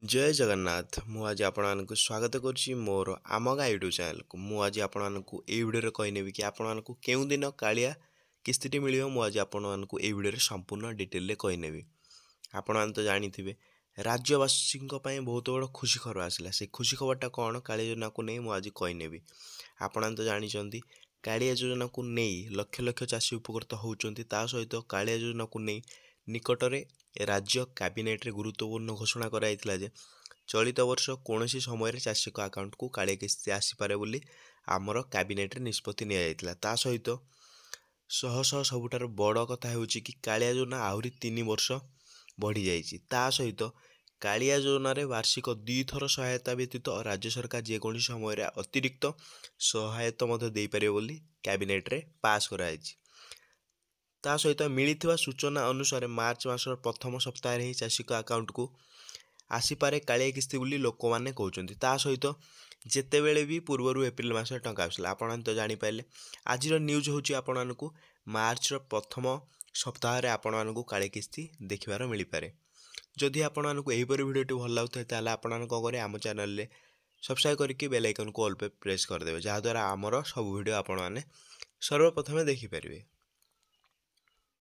जय जगन्नाथ आज आपण स्वागत करुच्ची मोर आम गाँ यूट्यूब चैनल को मुझे आपण भिडियो कहनेबी कि आपण केउं दिन कालिया किस्ती मिल मुझे आपण भिडियो संपूर्ण डिटेल कहनेबी। आपण तो जानी राज्यवासी बहुत बड़ खुशी खबर आसला से खुशी खबरटा कौन कालिया योजना को नहीं मुझे कहनेबी। आपण तो जानी कालिया योजना को नहीं लक्ष लक्ष चाषी उपकृत होती सहित कालिया योजना को नहीं निकटरे राज्य कैबिनेट रे गुरुत्वपूर्ण घोषणा कराइथिला जे चलित वर्ष कौन समय चाषी अकाउंट को कालिया किस्ती आसीपे बोली आमर कैबिनेट रे निष्पत्ति निया ता सहित शह शह सबुठार बड़ कथा होउची कि कालिया योजना आहरी 3 वर्ष बढ़ी जाइए ता सहित कालिया योजना रे वार्षिक 2 थर सहायता व्यतीत राज्य सरकार जेकोसी समय अतिरिक्त सहायता दे पारे बोली कैबिनेट रे पास कराइछि। ता सहित मिलता सूचना अनुसार मार्च मासर प्रथम सप्ताह ही चाषी अकाउंट को आसीपे कालिया किस्ती बोली लोक मैंने कहते ता सहित जितेबले भी पूर्वर एप्रिल मस टंका आसाला आपण तो जानीपारे आज न्यूज हूँ आपण को मार्च प्रथम सप्ताह आपण को कालिया किस्ती देखबार मिल पारे। जदि आपण को यहीपरि भिडियो भल लगे आपण कौन करें आम चैनल सब्सक्राइब करके बेल आइकन को ऑल पे प्रेस करदे जहाँद्वारा आमर सब भिडियो आपण मैंने सर्वप्रथमे देखिपारे।